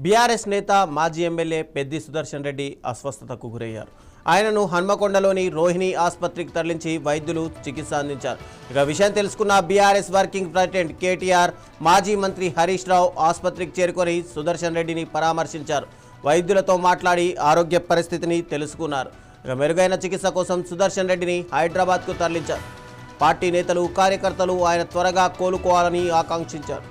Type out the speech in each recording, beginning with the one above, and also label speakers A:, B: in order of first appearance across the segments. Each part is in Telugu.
A: బీఆర్ఎస్ నేత మాజీ ఎమ్మెల్యే పెద్ది సుదర్శన్ రెడ్డి అస్వస్థతకు గురయ్యారు. ఆయనను హన్మకొండలోని రోహిణి ఆసుపత్రికి తరలించి వైద్యులు చికిత్స అందించారు. ఇక విషయం తెలుసుకున్న బీఆర్ఎస్ వర్కింగ్ ప్రెసిడెంట్ కేటీఆర్ మాజీ మంత్రి హరీష్ రావు ఆసుపత్రికి చేరుకొని సుదర్శన్ రెడ్డిని పరామర్శించారు. వైద్యులతో మాట్లాడి ఆరోగ్య పరిస్థితిని తెలుసుకున్నారు. ఇక మెరుగైన చికిత్స కోసం సుదర్శన్ రెడ్డిని హైదరాబాద్కు తరలించారు. పార్టీ నేతలు కార్యకర్తలు ఆయన త్వరగా కోలుకోవాలని ఆకాంక్షించారు.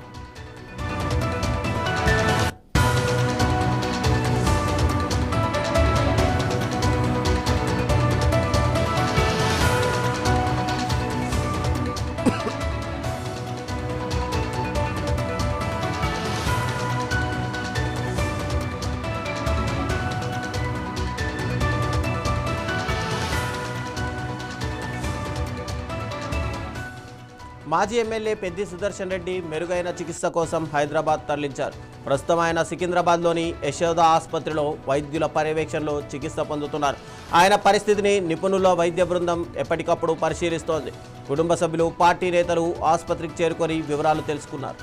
A: మాజీ ఎమ్మెల్యే పెద్ది సుదర్శన్ రెడ్డి మెరుగైన చికిత్స కోసం హైదరాబాద్ తరలించారు. ప్రస్తుతం ఆయన సికింద్రాబాద్లోని యశోద ఆసుపత్రిలో వైద్యుల పర్యవేక్షణలో చికిత్స పొందుతున్నారు. ఆయన పరిస్థితిని నిపుణుల వైద్య బృందం ఎప్పటికప్పుడు పరిశీలిస్తోంది. కుటుంబ సభ్యులు, పార్టీ నేతలు ఆసుపత్రికి చేరుకొని వివరాలు తెలుసుకున్నారు.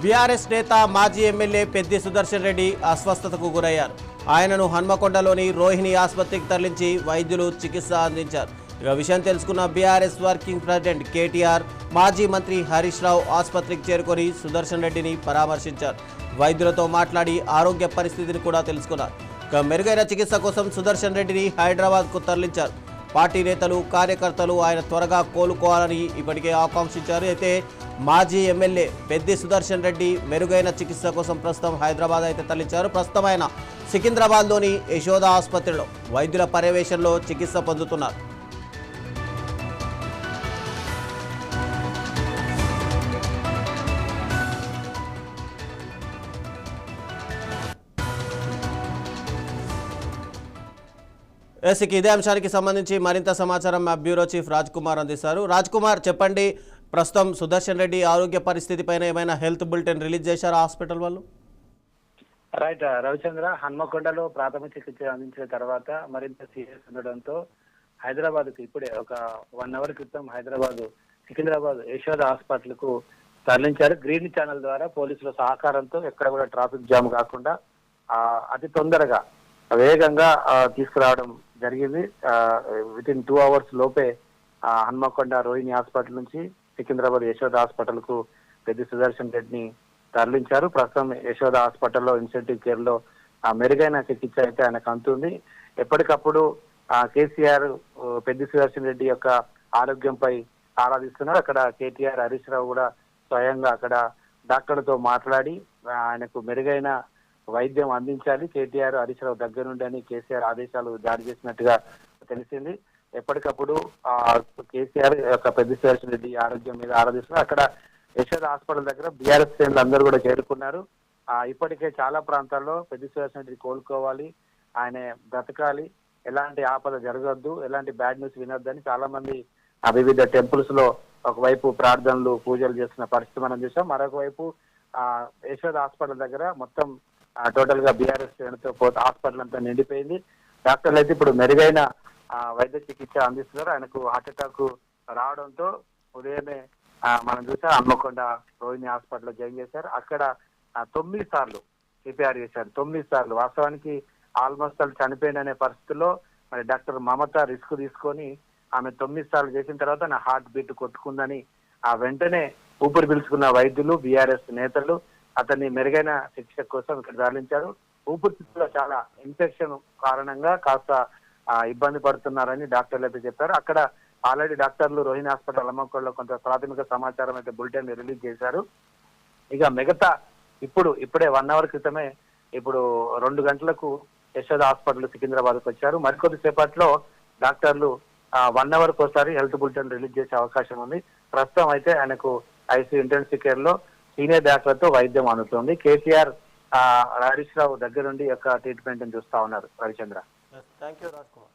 A: బీఆర్ఎస్ నేత మాజీ ఎమ్మెల్యే పెద్ది సుదర్శన్ రెడ్డి అస్వస్థతకు గురయ్యారు. ఆయనను హన్మకొండలోని రోహిణి ఆసుపత్రికి తరలించి వైద్యులు చికిత్స అందించారు. ఇక విషయం తెలుసుకున్న బీఆర్ఎస్ వర్కింగ్ ప్రెసిడెంట్ కేటీఆర్ మాజీ మంత్రి హరీష్ రావు ఆసుపత్రికి చేరుకొని సుదర్శన్ రెడ్డిని పరామర్శించారు. వైద్యులతో మాట్లాడి ఆరోగ్య పరిస్థితిని కూడా తెలుసుకున్నారు. ఇక మెరుగైన చికిత్స కోసం సుదర్శన్ రెడ్డిని హైదరాబాద్కు తరలించారు. పార్టీ నేతలు, కార్యకర్తలు ఆయన త్వరగా కోలుకోవాలని ఇప్పటికే ఆకాంక్షించారు. అయితే మాజీ ఎమ్మెల్యే పెద్ది సుదర్శన్ రెడ్డి మెరుగైన చికిత్స కోసం ప్రస్తుతం హైదరాబాద్ అయితే తరలించారు. ప్రస్తుతం ఆయన సికింద్రాబాద్లోని యశోద ఆసుపత్రిలో వైద్యుల పర్యవేక్షణలో చికిత్స పొందుతున్నారు. ఇదే అంశానికి సంబంధించి మరింత సమాచారం మా బ్యూరో చీఫ్ రాజ్ కుమార్ అందిస్తారు. రాజ్ కుమార్, చెప్పండి, ప్రస్తుతం సుదర్శన్ రెడ్డి ఆరోగ్య పరిస్థితి పైన ఏమైనా హెల్త్ బులెటిన్ రిలీజ్ చేశారా హాస్పిటల్ వాళ్ళు?
B: రైట్ రవిచంద్ర, హన్మకొండలో ప్రాథమిక చికిత్స అందించిన తర్వాత మరింత సీరియస్ ఉండడంతో హైదరాబాద్ కు ఇప్పుడే ఒక 1 అవర్ క్రితం సికింద్రాబాద్ యశోద హాస్పిటల్ కు తరలించారు. గ్రీన్ ఛానల్ ద్వారా పోలీసుల సహకారంతో ఎక్కడ కూడా ట్రాఫిక్ జామ్ కాకుండా అతి తొందరగా వేగంగా తీసుకురావడం జరిగింది. వితిన్ 2 అవర్స్ లోపే హన్మకొండ రోహిణి హాస్పిటల్ నుంచి సికింద్రాబాద్ యశోద హాస్పిటల్ కు పెద్ది సుదర్శన్ రెడ్డిని తరలించారు. ప్రస్తుతం యశోద హాస్పిటల్లో ఇన్సెంటివ్ కేర్ లో మెరుగైన చికిత్స అయితే ఆయనకు అందుతుంది. ఎప్పటికప్పుడు కేసీఆర్ పెద్ది సుదర్శన్ రెడ్డి యొక్క ఆరోగ్యంపై ఆరాధిస్తున్నారు. అక్కడ కేటీఆర్, హరీష్ రావు కూడా స్వయంగా అక్కడ డాక్టర్లతో మాట్లాడి ఆయనకు మెరుగైన వైద్యం అందించాలి, కేటీఆర్, హరీష్ రావు దగ్గర నుండి అని కేసీఆర్ ఆదేశాలు జారీ చేసినట్టుగా తెలిసింది. ఎప్పటికప్పుడు కేసీఆర్ యొక్క పెద్ది సుదర్శన్ రెడ్డి ఆరోగ్యం మీద ఆరాధిస్తున్నారు. అక్కడ యశోద హాస్పిటల్ దగ్గర బీఆర్ఎస్ శ్రేణులు అందరూ కూడా చేరుకున్నారు. ఇప్పటికే చాలా ప్రాంతాల్లో పెద్ది సుదర్శన్ రెడ్డి కోలుకోవాలి, ఆయన బ్రతకాలి, ఎలాంటి ఆపద జరగద్దు, ఎలాంటి బ్యాడ్ న్యూస్ వినొద్దని చాలా మంది వివిధ టెంపుల్స్ లో ఒకవైపు ప్రార్థనలు, పూజలు చేస్తున్న పరిస్థితి మనం చూసాం. మరొక వైపు యశోద హాస్పిటల్ దగ్గర మొత్తం టోటల్ గా బీఆర్ఎస్ శ్రేణులతో హాస్పిటల్ అంతా నిండిపోయింది. డాక్టర్లు అయితే ఇప్పుడు మెరుగైన వైద్య చికిత్స అందిస్తున్నారు. ఆయనకు హార్ట్ అటాక్ రావడంతో ఉదయమే మనం చూసాం హన్మకొండ రోహిణి హాస్పిటల్లో జాయిన్ చేశారు. అక్కడ 9 సార్లు సిపిఆర్ చేశారు 9 సార్లు. వాస్తవానికి ఆల్మోస్ట్ వాళ్ళు చనిపోయిందనే పరిస్థితుల్లో మరి డాక్టర్ మమత రిస్క్ తీసుకొని ఆమె 9 సార్లు చేసిన తర్వాత నా హార్ట్ బీట్ కొట్టుకుందని ఆ వెంటనే ఊపిరి పీల్చుకున్న వైద్యులు, బీఆర్ఎస్ నేతలు అతన్ని మెరుగైన శిక్ష కోసం ఇక్కడ తరలించారు. ఊపిరితిత్తులో చాలా ఇన్ఫెక్షన్ కారణంగా కాస్త ఇబ్బంది పడుతున్నారని డాక్టర్లు అయితే చెప్పారు. అక్కడ ఆల్రెడీ డాక్టర్లు రోహిణి హాస్పిటల్ హన్మకొండలో కొంత ప్రాథమిక సమాచారం అయితే బులెటిన్ రిలీజ్ చేశారు. ఇక మిగతా ఇప్పుడే 1 అవర్ క్రితమే ఇప్పుడు 2 గంటలకు యశోద హాస్పిటల్ సికింద్రాబాద్కు వచ్చారు. మరికొద్ది సేపట్లో డాక్టర్లు 1 అవర్ ఒకసారి హెల్త్ బులెటిన్ రిలీజ్ చేసే అవకాశం ఉంది. ప్రస్తుతం అయితే ఆయనకు ఐసీయూ ఇంటెన్సివ్ కేర్ లో సీనియర్ డాక్టర్లతో వైద్యం అందుతుంది. కేసీఆర్ హరీష్ రావు దగ్గరుండి యొక్క ట్రీట్మెంట్ చూస్తా ఉన్నారు. రవిచంద్ర.
A: Thank you Raj Kumar.